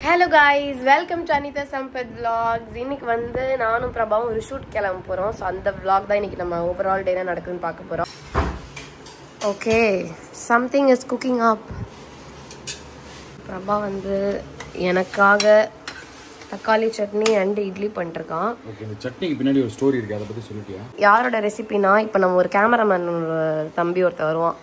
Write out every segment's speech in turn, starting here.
Hello guys, welcome to Anita Sampath Vlogs. இன்னைக்கு வந்து நானும் பிரபாவும் ஒரு ஷூட் கிளம்ப போறோம். சோ அந்த vlog தான் இன்னைக்கு நம்ம ஓவரால் டே என்ன நடக்குதுன்னு பார்க்க போறோம். Okay, something is cooking up. Prabha வந்து எனக்காக தக்காளி சட்னி அண்ட் இட்லி பண்ணிருக்கான். ஓகே, இந்த சட்னிக்கு பின்னாடி ஒரு ஸ்டோரி இருக்கு, அதை பத்தி சொல்லிட்டியா? யாரோட ரெசிபினா இப்போ நம்ம ஒரு கேமராமேன் தம்பி ஒருத்தர் வருவான்.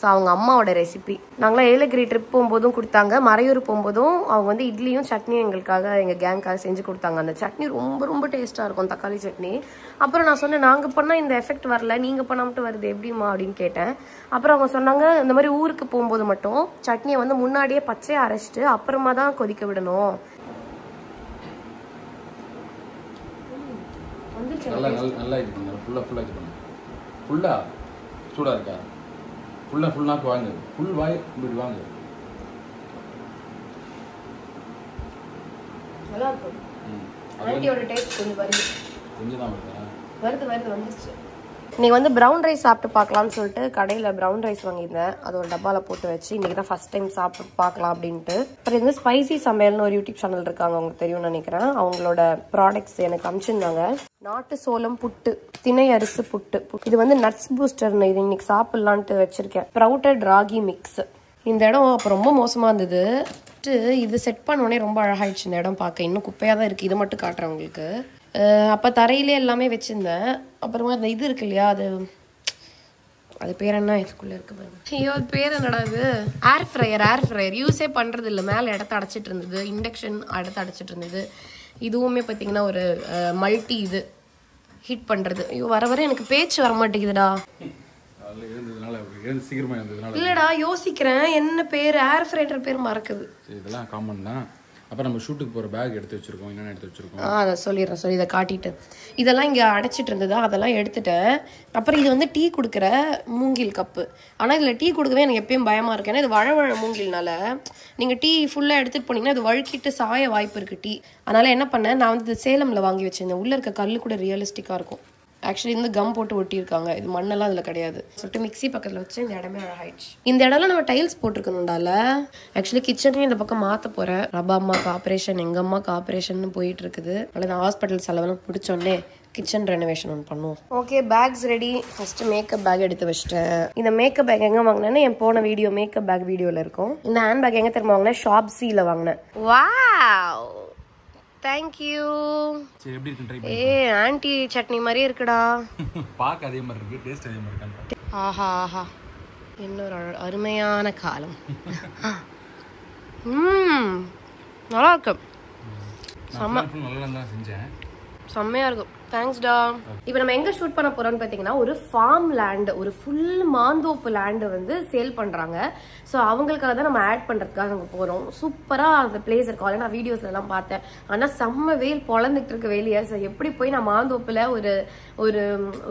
ஸோ அவங்க அம்மாவோட ரெசிபி நாங்களாம் ஏலகிரி ட்ரிப் போகும்போதும் கொடுத்தாங்க, மறையூர் போகும்போதும் அவங்க வந்து இட்லியும் சட்னியும் எங்களுக்காக எங்கள் கேங்காக செஞ்சு கொடுத்தாங்க. அந்த சட்னி ரொம்ப ரொம்ப டேஸ்ட்டாக இருக்கும், தக்காளி சட்னி. அப்புறம் நான் சொன்னேன், நாங்கள் பண்ணால் இந்த எஃபெக்ட் வரல, நீங்கள் பண்ண மட்டும் வருது எப்படிமா அப்படின்னு கேட்டேன். அப்புறம் அவங்க சொன்னாங்க, இந்த மாதிரி ஊருக்கு போகும்போது மட்டும் சட்னியை வந்து முன்னாடியே பச்சையாக அரைச்சிட்டு அப்புறமா தான் கொதிக்க விடணும். நல்லா இது பண்ணு, ஃபுல்லா இது பண்ணு. ஃபுல்லா சூடா இருக்கா? ஃபுல்லா வாங்க, ஃபுல் வாய் இப்படி வாங்க. நல்லா இருக்கும். ஆண்டியோட டேஸ்ட் கொஞ்சம் வருது. கொஞ்சம் தான் வருது வந்துச்சு. இன்னைக்கு வந்து ப்ரௌன் ரைஸ் சாப்பிட்டு பார்க்கலாம்னு சொல்லிட்டு கடையில் ப்ரௌன் ரைஸ் வாங்கியிருந்தேன். அது ஒரு டப்பாவில் போட்டு வச்சு இன்னைக்கு தான் ஃபர்ஸ்ட் டைம் சாப்பிட்டு பார்க்கலாம் அப்படின்ட்டு. அப்புறம் இந்த ஸ்பைசி சமையல்னு ஒரு யூடியூப் சேனல் இருக்காங்க, அவங்களுக்கு தெரியும்னு நினைக்கிறேன். அவங்களோட ப்ராடக்ட்ஸ் எனக்கு அனுப்பிச்சிருந்தாங்க. நாட்டு சோளம் புட்டு, திணை அரிசி புட்டு, இது வந்து நட்ஸ் பூஸ்டர்னு, இது இன்னைக்கு சாப்பிடலான்ட்டு வச்சிருக்கேன். Sprouted ragi mix. இந்த இடம் அப்போ ரொம்ப மோசமா இருந்தது. இது செட் பண்ணோடனே ரொம்ப அழகாயிடுச்சு. இந்த இடம் பார்க்க இன்னும் குப்பையாக தான் இருக்குது. இது மட்டும் காட்டுறேன் உங்களுக்கு. அப்போ தரையிலே எல்லாமே வச்சுருந்தேன். அப்புறமா அந்த இது இருக்கு இல்லையா, அது பேர் என்ன, இதுக்குள்ளே இருக்கு பாருங்க. ஐயோ அது பேர் என்னடா, இது ஏர் ஃப்ரையர் யூஸே பண்ணுறது இல்லை. மேலே இடத்த அடைச்சிட்டு இருந்தது, இண்டக்ஷன் இடத்த அடைச்சிட்டு இருந்தது. இதுவுமே பார்த்தீங்கன்னா ஒரு மல்டி இது ஹீட் பண்ணுறது. ஐயோ வர எனக்கு பேச்சு வர மாட்டேங்குதுடா. இல்லடா யோசிக்கிறேன் என்ன பேர், ஏர் ஃப்ரையர் பேர் மறக்குது. இதெல்லாம் காமன் தான். அப்புறம் நம்ம ஷூட்டுக்கு போகிற பேக் எடுத்து வச்சிருக்கோம், என்னென்ன எடுத்து வச்சிருக்கோம் அதை சொல்லிடுறேன். இதை காட்டிட்டு இதெல்லாம் இங்கே அடைச்சிட்டு இருந்ததா, அதெல்லாம் எடுத்துட்டேன். அப்புறம் இது வந்து டீ கொடுக்குற மூங்கில் கப்பு. ஆனால் இதில் டீ கொடுக்கவே எனக்கு எப்பயும் பயமாக இருக்கு. ஏன்னா இது வழ மூங்கில்னால நீங்கள் டீ ஃபுல்லாக எடுத்துகிட்டு போனீங்கன்னா அது வழுக்கிட்டு சாய வாய்ப்பு இருக்குது டீ. அதனால் என்ன பண்ணேன், நான் வந்து சேலமில் வாங்கி வச்சிருந்தேன். உள்ளே இருக்க கல் கூட ரியலிஸ்டிக்காக இருக்கும். ஆக்சுவலி இந்த கம் போட்டு ஒட்டியிருக்காங்க, இது மண்ணெல்லாம் அதில் கிடையாது. சொல்லிட்டு மிக்சி பக்கத்தில் வச்சு இந்த இடமே அழகாயிடுச்சு. இந்த இடம்லாம் நம்ம டைல்ஸ் போட்டிருக்கணும்டால. ஆக்சுவலி கிச்சனையும் இந்த பக்கம் மாற்ற போகிறேன். ரபா அம்மாவுக்கு ஆப்ரேஷன், எங்கள் அம்மாவுக்கு ஆப்ரேஷன் போயிட்டு இருக்குது. அதனால் நான் ஹாஸ்பிட்டல் செலவெல்லாம் பிடிச்சோடனே கிச்சன் ரெனோவேஷன் ஒன்று பண்ணுவோம். Okay, packs ready. First makeup pack எடுத்து வச்சிட்டேன். இந்த மேக்கப் பேக் எங்கே வாங்கினேன்னா என் போன வீடியோ மேக்கப் பேக் வீடியோவில் இருக்கும். இந்த ஹேண்ட் பேக் எங்கே திரும்ப வாங்கினேன், ஷாப்ஸியில் வாங்கினேன். Wow, thank you. சரி, எப்படி இருக்கு ட்ரை பண்ணி. ஆன்ட்டி சட்னி மாதிரியே இருக்குடா. பாக்க அதே மாதிரி இருக்கு, டேஸ்ட் அதே மாதிரி இருக்கு. ஆஹா இன்னொரு அருமையான காலம். நல்லா இருக்கு. நல்லா செஞ்சேன், செம்மையா இருக்கும். தேங்க்ஸ்டா. இப்போ நம்ம எங்க ஷூட் பண்ண போறோம்னு பாத்தீங்கன்னா ஒரு ஃபார்ம் லேண்ட், ஒரு ஃபுல் மாந்தோப்பு லேண்ட் வந்து சேல் பண்றாங்க. ஸோ அவங்களுக்காக தான் நம்ம ஆட் பண்றதுக்காக அங்கே போறோம். சூப்பரா அந்த பிளேஸ் இருக்கும். நான் வீடியோஸ்ல எல்லாம் பார்த்தேன். ஆனா செம்ம வெயில் பொழந்துட்டு இருக்கு வெளியே. ஸோ எப்படி போய் நான் மாந்தோப்புல ஒரு ஒரு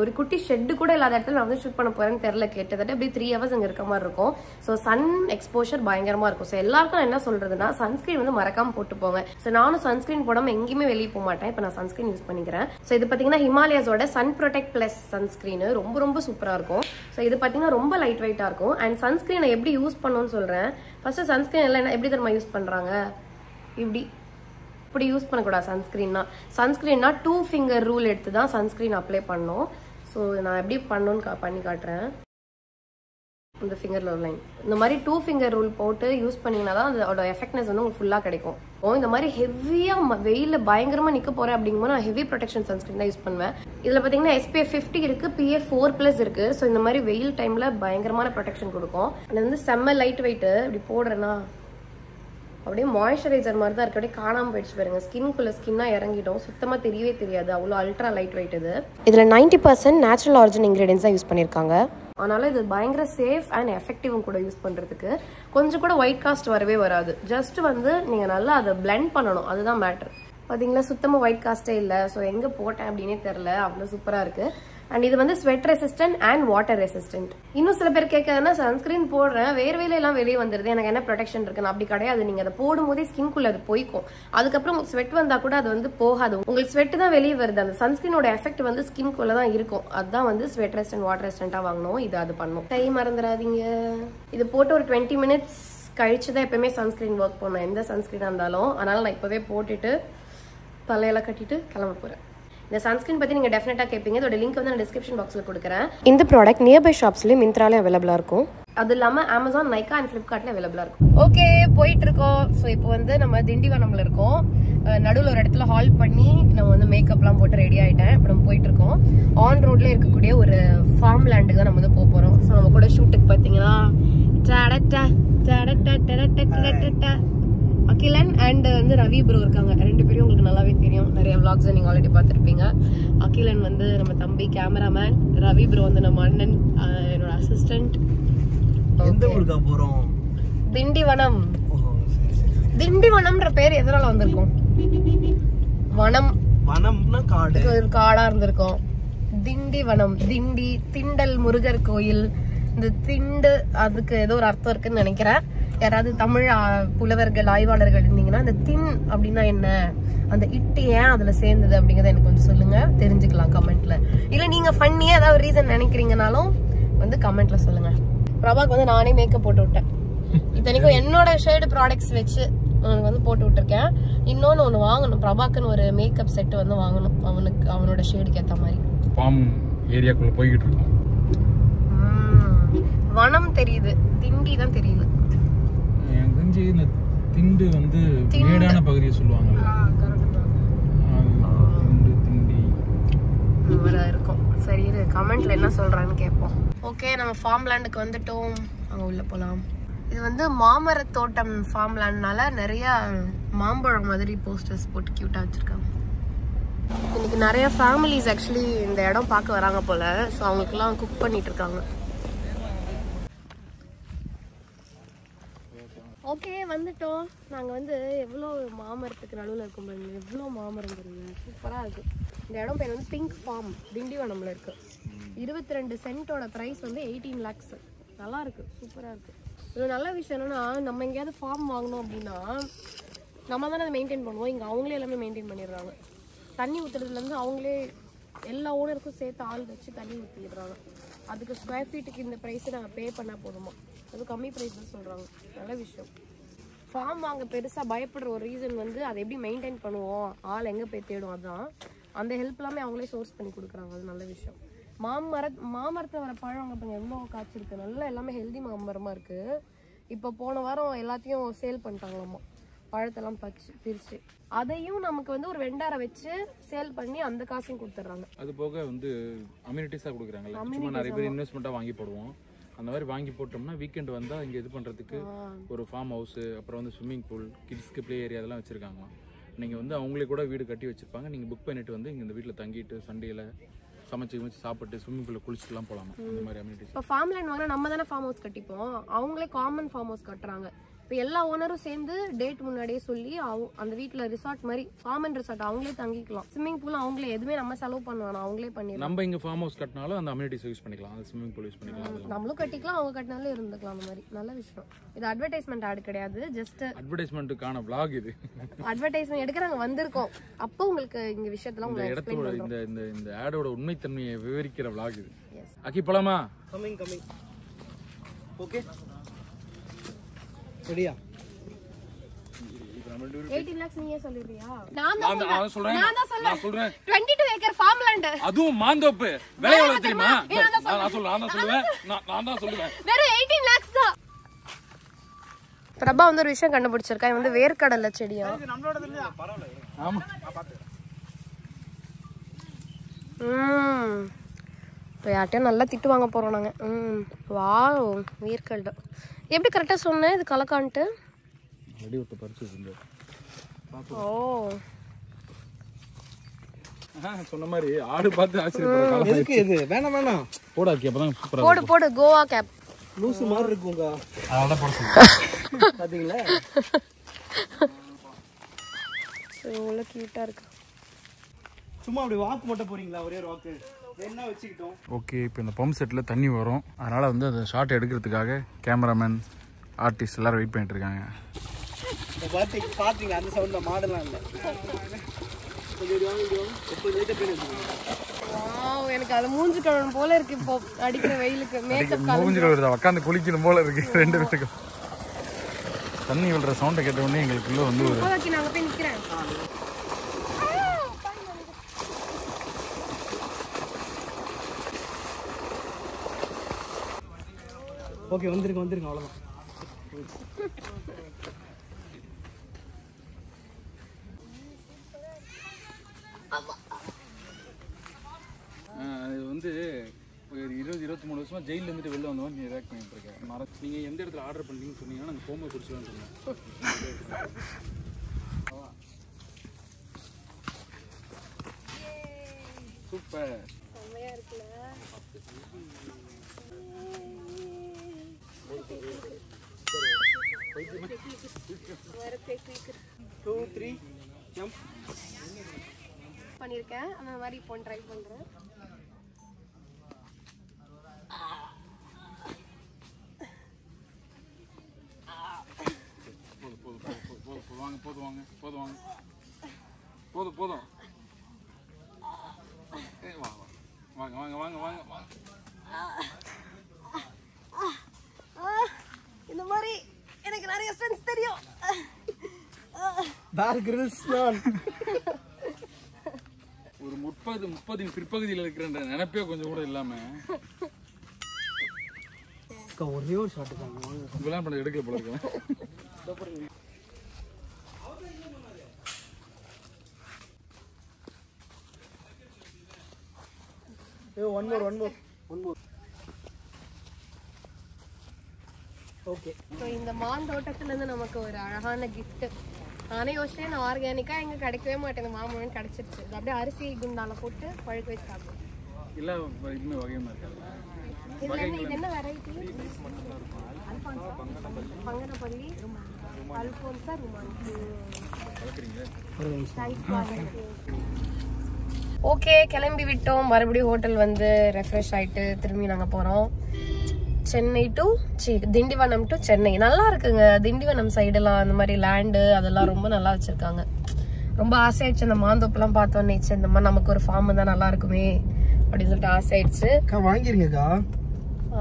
ஒரு குட்டி ஷெட்டு கூட இல்லாத இடத்துல நான் வந்து ஷூட் பண்ண போறேன்னு தெரியல. கிட்டத்தட்ட அப்படியே 3 hours அங்கே இருக்க மாதிரி இருக்கும். ஸோ சன் எக்ஸ்போஷர் பயங்கரமா இருக்கும். ஸோ எல்லாருக்கும் என்ன சொல்றதுன்னா சன்ஸ்கிரீன் வந்து மறக்காம போட்டு போங்க. ஸோ நானும் சன்ஸ்கிரீன் போடாம எங்கேயுமே வெளியே போக மாட்டேன். இப்போ நான் சன்ஸ்கிரீன் யூஸ் பண்ணிக்கிறேன். ஸோ இது பாத்தீங்கன்னா ஹிமாலயாஸோட சன் ப்ரொடெக்ட் பிளஸ் சன்ஸ்கிரீன் ரொம்ப ரொம்ப சூப்பரா இருக்கும். ஸோ இது பாத்தீங்கன்னா ரொம்ப லைட் வெயிட்டா இருக்கும். அண்ட் சன்ஸ்கிரீனை எப்படி யூஸ் பண்ணணும்னு சொல்றேன். ஃபர்ஸ்ட் சன்ஸ்கிரீன் எல்லாம் எப்படி தெரியுமா யூஸ் பண்றாங்க, இப்படி யூஸ் பண்ணக்கூடாது. சன்ஸ்கிரீன்னா 2 finger ரூல் எடுத்து தான் சன்ஸ்கிரீன் அப்ளை பண்ணணும். ஸோ நான் எப்படி பண்ணணும்னு பண்ணி காட்டுறேன். இந்த ஃபிங்கர்ல ஒரு லைன், இந்த மாதிரி 2 finger ரூல் போட்டு யூஸ் பண்ணீங்கன்னா தான் அதோட எஃபெக்ட்னஸ் வந்து உங்களுக்கு ஃபுல்லா கிடைக்கும். இந்த மாதிரி ஹெவியா வெயில பயங்கரமா நிக்க போறேன் அப்படிங்கும்போது நான் ஹெவி ப்ரொடெக்ஷன் சன்ஸ்கிரீன் தான் யூஸ் பண்ணுவேன். இதுல பாத்தீங்கன்னா SPF 50 இருக்கு, PA 4+ இருக்கு. ஸோ இந்த மாதிரி வெயில் டைம்ல பயங்கரமான ப்ரொடெக்ஷன் கொடுக்கும். அது வந்து செம்ம லைட் வெயிட். இப்படி போடுறேன்னா அப்படியே மாய்ஸ்சரைசர் மாதிரி தான் இருக்கு. அப்படியே காணாம போயிடுச்சு பாருங்க. ஸ்கின்னா இறங்கிடும், சுத்தமா தெரியவே தெரியாது. அவ்வளோ அல்ட்ரா லைட் வெயிட் இது. இதுல 90% நேச்சுரல் ஆரிஜின் இன்கிரீடியன்ஸ் தான் யூஸ் பண்ணிருக்காங்க. அதனால இது பயங்கர சேஃப் அண்ட் எஃபெக்டிவும் கூட யூஸ் பண்றதுக்கு. கொஞ்சம் கூட ஒயிட் காஸ்ட் வரவே வராது. ஜஸ்ட் வந்து நீங்க நல்லா அதை பிளெண்ட் பண்ணணும், அதுதான் மேட்டர். பாத்தீங்களா, சுத்தமா ஒயிட் காஸ்டே இல்லை. ஸோ எங்க போட்டேன் அப்படின்னே தெரியல, அவ்வளோ சூப்பரா இருக்கு. அண்ட் இது வந்து sweat resistant and water resistant. இன்னும் சில பேர் கேட்கறதுனா சன்ஸ்கிரீன் போடுறேன் வேர்வையில எல்லாம் வெளியே வந்துருது, எனக்கு என்ன ப்ரொடெக்ஷன் இருக்குன்னு. அப்படி கிடையாது. நீங்க அதை போடும் போதே ஸ்கின்குள்ள அது போய்க்கும். அதுக்கப்புறம் உங்களுக்கு ஸ்வெட் வந்தா கூட அது வந்து போகாது. உங்களுக்கு ஸ்வெட் தான் வெளியே வருது. அந்த சன்ஸ்கிரீனோட எஃபெக்ட் வந்து ஸ்கின்குள்ள தான் இருக்கும். அதுதான் வந்து ஸ்வெட் ரெசிஸ்டன்ட் வாட்டர் ரெசிஸ்டன்டா வாங்கணும். இது அது பண்ணும். கை மறந்துடாதீங்க. இது போட்டு ஒரு 20 minutes கழிச்சு தான் எப்பவுமே சன்ஸ்கிரீன் ஒர்க் பண்ணேன், எந்த சன்ஸ்கிரீனாக இருந்தாலும். அதனால் நான் இப்போவே போட்டுட்டு தலையெல்லாம் கட்டிட்டு கிளம்ப போகிறேன். இந்த சன்ஸ்கிரீன் பற்றி நீங்கள் டெஃபினட்டாக கேட்பீங்க. இதோட லிங்க் வந்து நான் டிஸ்கிரிப்ஷன் பாக்ஸில் கொடுக்குறேன். இந்த ப்ராடக்ட் நியர்பை ஷாப்ஸ்லேயும் மிந்த்ராலேயும் அவைலபிளாக இருக்கும். அது இல்லாமல் அமேசான், நைக்கா அண்ட் ஃப்ளிப்கார்ட்ல அவைலபிளாக இருக்கும். ஓகே, போயிட்டு இருக்கோம். ஸோ இப்போ வந்து நம்ம திண்டிவனம்ல இருக்கோம். நடுவில் ஒரு இடத்துல ஹால் பண்ணி நம்ம வந்து மேக்கப்லாம் போட்டு ரெடி ஆகிட்டேன். இப்போ நம்ம போயிட்டு இருக்கோம். ஆன் ரோட்ல இருக்கக்கூடிய ஒரு ஃபார்ம் லேண்டுக்கு தான் நம்ம வந்து போக போகிறோம். ஸோ நம்ம கூட ஷூட்டுக்கு பார்த்தீங்கன்னா அகிலன் அண்ட் வந்து ரவி ப்ரோ இருக்காங்க. 2 பேரும் உங்களுக்கு நல்லாவே தெரியும், நிறைய vlogs நீங்க ஆல்ரெடி பார்த்துருப்பீங்க. அகிலன் வந்து நம்ம தம்பி கேமராமேன், ரவி ப்ரோ வந்து நம்ம அண்ணன், என்னோட அசிஸ்டன்ட். எந்த ஊருக்கு போறோம்? திண்டிவனம். திண்டிவனம்ன்ற பேர் எதனால வந்திருக்கும்? வனம், வனம்னா காடு, ஒரு காடா இருந்திருக்கும். திண்டிவனம், திண்டி, திண்டல் முருகர் கோயில். இந்த திண்டு அதுக்கு ஏதோ ஒரு அர்த்தம் இருக்குன்னு நினைக்கிறேன். யாராவது தமிழ் புலவர்கள், ஆய்வாளர்கள் இருந்தீங்கன்னா இந்த தின் அப்படின்னா என்ன, அந்த இட்டு ஏன் அதுல சேர்ந்தது அப்படிங்கறத எனக்கு கொஞ்சம் சொல்லுங்க, தெரிஞ்சுக்கலாம் கமெண்ட்ல. இல்ல நீங்க ஃபன்னியா ஏதாவது ரீசன் நினைக்கிறீங்கனாலும் வந்து கமெண்ட்ல சொல்லுங்க. பிரபாக்கு வந்து நானே மேக்கப் போட்டு விட்டேன். இத்தனைக்கும் என்னோட ஷேடு ப்ராடக்ட்ஸ் வச்சு அவனுக்கு வந்து போட்டு விட்டுருக்கேன். இன்னொன்னு ஒண்ணு வாங்கணும், பிரபாக்குன்னு ஒரு மேக்கப் செட் வந்து வாங்கணும், அவனுக்கு அவனோட ஷேடுக்கு ஏத்த மாதிரி. பாம் ஏரியாக்குள்ள போய்கிட்டு இருக்கோம். வனம் தெரியுது, திண்டி தான் தெரியல. எனக்கு தெரிஞ்சு இந்த திண்டு வந்து மேடான பகுதியை சொல்லுவாங்க. இருக்கும். சரி, இது கமெண்ட்ல என்ன சொல்றான்னு கேட்போம். ஓகே, நம்ம ஃபார்ம் லேண்டுக்கு வந்துட்டோம். அங்க உள்ள போலாம். இது வந்து மாமர தோட்டம் ஃபார்ம் லேண்ட்னால நிறைய மாம்பழம் மாதிரி போஸ்டர்ஸ் போட்டு கியூட்டா வச்சிருக்காங்க. இன்னைக்கு நிறைய ஃபேமிலிஸ் ஆக்சுவலி இந்த இடம் பார்க்க வராங்க போல. ஸோ அவங்களுக்குலாம் குக் பண்ணிட்டு இருக்காங்க. ஓகே, வந்துட்டோம். நாங்கள் வந்து எவ்வளோ மாமரத்துக்கு நடுவில் இருக்கும் பாருங்க, எவ்வளோ மாமரம் தெரியுங்க, சூப்பராக இருக்குது. இந்த இடம் பேர் வந்து பிங்க் ஃபார்ம், திண்டிவனம்ல இருக்குது. 22 சென்ட்டோட ப்ரைஸ் வந்து 18 lakhs. நல்லா இருக்குது, சூப்பராக இருக்குது. இது நல்ல விஷயம் என்னன்னா, நம்ம எங்கேயாவது ஃபார்ம் வாங்கினோம் அப்படின்னா நம்ம தானே அதை மெயின்டைன் பண்ணுவோம். இங்கே அவங்களே எல்லாமே மெயின்டைன் பண்ணிடுறாங்க. தண்ணி ஊற்றுறதுலேருந்து அவங்களே எல்லா ஓனருக்கும் சேர்த்து ஆள் வச்சு தண்ணி ஊற்றிடுறாங்க. அதுக்கு ஸ்கொயர் ஃபீட்டுக்கு இந்த ப்ரைஸை நாங்கள் பே பண்ணால் போதுமா, அது கம்மி ப்ரைஸ் தான் சொல்கிறாங்க. நல்ல விஷயம். ஃபார்ம் வாங்க பெருசாக பயப்படுற ஒரு ரீசன் வந்து அதை எப்படி மெயின்டைன் பண்ணுவோம், ஆள் எங்கே போய் தேடும், அதுதான். அந்த ஹெல்ப் எல்லாமே அவங்களே சோர்ஸ் பண்ணி கொடுக்குறாங்க, அது நல்ல விஷயம். மாமரத்தில் வர பழம் அங்கே பாருங்க எவ்வளோ காய்ச்சிருக்கு, நல்லா எல்லாமே ஹெல்தி மாமரமாக இருக்குது. இப்போ போன வாரம் எல்லாத்தையும் சேல் பண்ணிட்டாங்களாம்மா, பழத்தெல்லாம் பிரிச்சு. அதையும் நமக்கு வந்து ஒரு வெண்டாரை வச்சு சேல் பண்ணி அந்த காசையும் கொடுத்துட்றாங்க. அது போக வந்து அம்யூனிட்டிஸாக கொடுக்குறாங்கல்ல, சும்மா நிறைய பேர் இன்வெஸ்ட்மெண்ட்டாக வாங்கி போடுவோம். அந்த மாதிரி வாங்கி போட்டோம்னா வீக்கெண்ட் வந்தால் இங்கே இது பண்ணுறதுக்கு ஒரு ஃபார்ம் ஹவுஸு, அப்புறம் வந்து ஸ்விம்மிங் பூல், கிட்ஸ்க்கு ப்ளே ஏரியா அதெல்லாம் வச்சுருக்காங்களாம். நீங்கள் வந்து அவங்களே கூட வீடு கட்டி வச்சுருப்பாங்க. நீங்கள் புக் பண்ணிட்டு வந்து இங்கே இந்த வீட்டில் தங்கிட்டு சண்டேயில் சமைச்சு சாப்பிட்டு ஸ்விம்மிங் பூலில் குளிச்சுட்டுலாம் போகலாமா. அந்த மாதிரி அம்யூனிட்டிஸ். இப்போ ஃபார்ம் லேண்ட் வாங்கினா நம்ம தானே ஃபார்ம் ஹவுஸ் கட்டிப்போம், அவங்களே காமன் ஃபார்ம் ஹவுஸ் கட்டுறாங்க. இப்போ எல்லா ஓனரும் சேர்ந்து டேட் முன்னாடியே சொல்லி அந்த வீட்டில் ரிசார்ட் மாதிரி காமன் ரிசார்ட் அவங்களே தங்கிக்கலாம். ஸ்விம்மிங் பூல் அவங்களே, எதுவுமே நம்ம செலவு பண்ணுவோம், அவங்களே பண்ணிடலாம். நம்ம இங்கே ஃபார்ம் ஹவுஸ் கட்டினாலும் அந்த அம்யூனிட்டிஸ் யூஸ் பண்ணிக்கலாம், அந்த ஸ்விம்மிங் பூல் யூஸ் பண்ணிக்கலாம். நம்மளும் கட்டிக்கலாம், அவங்க கட்டினாலும் இருந்துக்கலாம். அந்த மாதிரி நல்ல விஷயம். இது அட்வர்டைஸ்மெண்ட் ஆட் கிடையாது, ஜஸ்ட் அட்வர்டைஸ்மெண்ட்டுக்கான vlog இது. அட்வர்டைஸ்மெண்ட் எடுக்கிறாங்க, வந்திருக்கோம். அப்போ உங்களுக்கு இந்த விஷயத்தெல்லாம் இந்த இடத்தோட இந்த ஆடோட உண்மைத்தன்மையை விவரிக்கிற vlog இது. அக்கி போலாமா? கமிங். ஓகே, ரெடியா? 18 lakhs நீயே சொல்லிடுறியா? நான் சொல்றேன் 22 ஏக்கர் ஃபார்ம் லேண்ட், அதுவும் மாந்தோப்பு. விலை எவ்வளவு தெரியுமா? நான் சொல்லுவேன் வெறும் 18 lakhs தான். பிரபா வந்து ஒரு விஷயம் கண்டுபிடிச்சிருக்கா, வந்து வேர்க்கடலை செடியா. நம்மளோடது இல்லையா? பரவாயில்லை. ஆமா, நான் பாத்துக்கிறேன். இப்போ யார்ட்டையும் நல்லா திட்டு வாங்க போறோம் நாங்க. வாவ், வேர்க்கடலை எப்படி கரெக்டா சொன்னேன், இது கலக்கான்ட்டு. ஓ, சொன்ன மாதிரி ஆடு பார்த்து ஆச்சரியப்படுறேன். எதுக்கு இது? வேணாம் போடாக்கி, அப்பதான் சூப்பரா போடு கோவா கேப் லூசு மாதிரி இருக்குங்க. அதனால போட சொல்றேன். பாத்தீங்களா, எவ்வளோ கியூட்டா இருக்கு. சும்மா அப்படி வாக்கு மட்டும் போறீங்களா? ஒரே ஒரு வாக்கு என்ன வச்சுக்கிட்டோம். ஓகே, இப்போ இந்த பம்ப் செட்டில் தண்ணி வரும், அதனால் வந்து அந்த ஷாட் எடுக்கிறதுக்காக கேமராமேன், ஆர்டிஸ்ட் எல்லாரும் வெயிட் பண்ணிட்டு இருக்காங்க. பாத்தீங்க அந்த சவுண்ட்ல மாடலாம் இல்லை. எனக்கு அது மூஞ்சி கழுவணும் போல இருக்கு இப்போ அடிக்கிற வெயிலுக்கு. மேக்கப் மூஞ்சி கழுவுறதா, உட்காந்து குளிக்கணும் போல இருக்கு 2 பேருக்கும். தண்ணி விழுற சவுண்டை கேட்ட உடனே எங்களுக்குள்ள வந்து ஒரு ஓகே நான் அங்க போய் நிக்கிறேன். ஓகே வந்துருங்க அவ்வளோதான். அது வந்து ஒரு 20-23 வருஷமா ஜெயிலில் இருந்துட்டு வெளில வந்தவன் நீ ரியாக்ட் பண்ணிட்டு இருக்கேன். நீங்கள் எந்த இடத்துல ஆர்டர் பண்ணீங்கன்னு சொன்னீங்கன்னா நாங்கள் போகும்போது குடிச்சலாம்னு சொன்னேன். சூப்பர். செம்மையா இருக்குல்ல? 2 3 ஜம்ப் பண்ணிருக்கேன். அந்த மாதிரி இப்போ ட்ரை பண்றேன். போதும். வாங்க. இந்த மாதிரி எனக்கு நிறைய ஸ்ட்ரென்த் தெரியும். பேர் கிரில்ஸ் நான் ஒரு 30 பிற்பகுதியில் இருக்கிறன்ற நினைப்பே கொஞ்சம் கூட இல்லாம ஒரே ஒரு ஷாட் தான் இதெல்லாம் பண்ண எடுக்கல போல இருக்கேன். One more okay. ஸோ இந்த மாந்தோட்டத்துலேருந்து நமக்கு ஒரு அழகான கிஃப்ட். நானே யோசிச்சேன் நான் ஆர்கானிக்காக எங்கே கிடைக்கவே மாட்டேன். இந்த மாம்பழம் கிடைச்சிருச்சு. இது அப்படியே அரிசி குண்டால போட்டு பழுக்க வச்சு சாப்பிடுவோம். இல்லை இதுவுமே வகையமாக இருக்காது. இது என்ன வெரைட்டி? பங்கனப்பள்ளி, அல்போன்சா, ஓகே கிளம்பி விட்டோம். மறுபடியும் ஹோட்டல் வந்து ரெஃப்ரெஷ் ஆயிட்டு திரும்பி நாங்க போறோம். Chennai to Tindivanam to Chennai. நல்லா இருக்குங்க திண்டிவனம் சைடெல்லாம். அந்த மாதிரி லேண்டு அதெல்லாம் ரொம்ப நல்லா வச்சிருக்காங்க. ரொம்ப ஆசையாயிடுச்சு அந்த மாந்தோப்பெல்லாம் பார்த்தோன்னே. இந்த மாதிரி நமக்கு ஒரு ஃபார்ம் தான் நல்லா இருக்குமே அப்படின்னு சொல்லிட்டு ஆசையாயிடுச்சு. வாங்கிருங்கக்கா.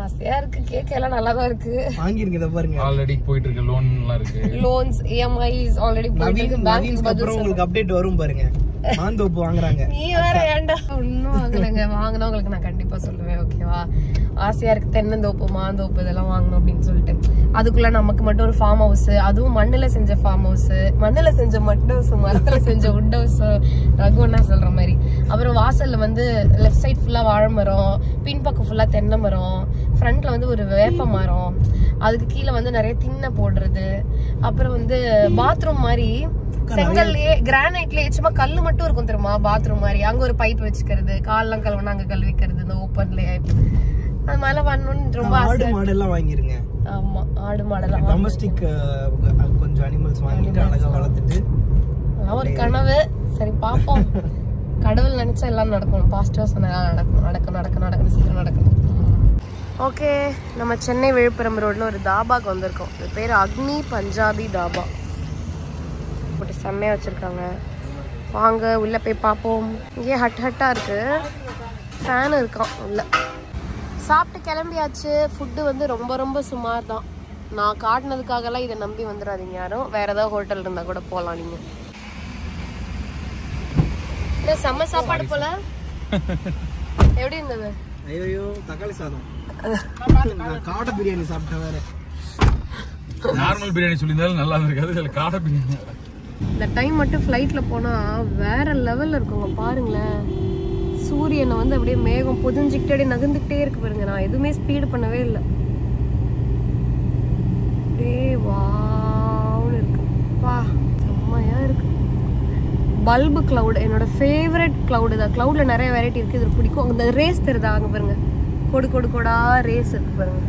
ஆசையா இருக்கு. கேக் எல்லாம் நல்லா தான் இருக்கு. வாங்கிருங்க. இத பாருங்க ஆல்ரெடி போயிட்டு இருக்கு. லோன்லாம் இருக்கு. லோன்ஸ் EMIs ஆல்ரெடி போயிட்டு இருக்கு. பேங்க் அப்புறம் உங்களுக்கு அப்டேட் வரும் பாருங்க. மாந்தோப்பு வாங்குறாங்க. நீ வேற ஏன்டா ஒன்னும் வாங்கலங்க. வாங்கினவங்களுக்கு நான் கண்டிப்பா சொல்லுவேன். ஓகேவா? ஆசையா இருக்கு தென்னந்தோப்பு மாந்தோப்பு இதெல்லாம் வாங்கணும் அப்படின்னு சொல்லிட்டு. அதுக்குள்ள நமக்கு மட்டும் ஒரு ஃபார்ம் ஹவுஸ், அதுவும் மண்ணுல செஞ்ச ஃபார்ம் ஹவுஸ், மண்ணுல செஞ்ச மட் ஹவுஸ், மரத்துல செஞ்ச வுட் ஹவுஸ், ரகுவனா சொல்ற மாதிரி. அப்புறம் வாசல்ல வந்து லெஃப்ட் சைட் ஃபுல்லா வாழை மரம், பின்பக்கம் ஃபுல்லா தென்னை மரம், ஃப்ரண்ட்ல வந்து ஒரு வேப்ப மரம், அதுக்கு கீழே வந்து நிறைய திண்ணை போடுறது. அப்புறம் வந்து பாத்ரூம் மாதிரி செங்கல்லையே கிரானைட்லயே சும்மா கல்லு மட்டும் இருக்கும் தெரியுமா பாத்ரூம் மாதிரி. அங்க ஒரு பைப் வச்சுக்கிறது, கால்லாம் கழுவுனா அங்க கழுவிக்கிறது இந்த ஓப்பன்லயே. அது மாதிரி வரணும்னு ரொம்ப ஆடு மாடெல்லாம் வாங்கிருங்க. ஆமா ஆடு மாடெல்லாம் டொமஸ்டிக் கொஞ்சம் அனிமல்ஸ் வாங்கிட்டு அழகா வளர்த்துட்டு ஒரு கனவு. சரி பாப்போம். கடவுள் நினைச்சா எல்லாம் நடக்கும். பாசிட்டிவா சொன்னா நடக்கும். சீக்கிரம் நடக்கணும். ஓகே நம்ம சென்னை விழுப்புரம் ரோட்ல ஒரு தாபாக்கு வந்திருக்கோம். இது பேர் அக்னி பஞ்சாபி தாபா. போட்டு செம்மையா வச்சிருக்காங்க. வாங்க உள்ள போய் பார்ப்போம். இங்கே ஹட்டா இருக்கு. ஃபேன் இருக்கான் உள்ள. சாப்பிட்டு கிளம்பியாச்சு. ஃபுட்டு வந்து ரொம்ப சுமார் தான். நான் காட்டினதுக்காகலாம் இதை நம்பி வந்துடாதீங்க யாரும். வேற ஏதாவது ஹோட்டல் இருந்தா கூட போகலாம் நீங்க. இல்லை செம்ம சாப்பாடு போல. எப்படி இருந்தது? ஐயோ தக்காளி சாதம். காடை பிரியாணி சாப்பிட்டேன். வேற நார்மல் பிரியாணி சொல்லியிருந்தாலும் நல்லா இருக்காது. இதில் காடை பிரியாணி. இந்த டைம் மட்டும் ஃப்ளைட்ல போனா வேற லெவல்ல இருக்குங்க. பாருங்களேன் சூரியனை வந்து அப்படியே மேகம் பொதிஞ்சுக்கிட்டே அப்படியே நகர்ந்துக்கிட்டே இருக்கு பாருங்க. நான் எதுவுமே ஸ்பீடு பண்ணவே இல்லை. வாவ்னு இருக்கு. வா செம்மையா இருக்கு. பல்பு கிளவுட் என்னோட ஃபேவரட் கிளவுடு தான். கிளவுட்ல நிறைய வெரைட்டி இருக்கு. இது பிடிக்கும். அந்த ரேஸ் தெரியுதா அங்க பாருங்க. கொடு கொடா ரேஸ் இருக்கு பாருங்க.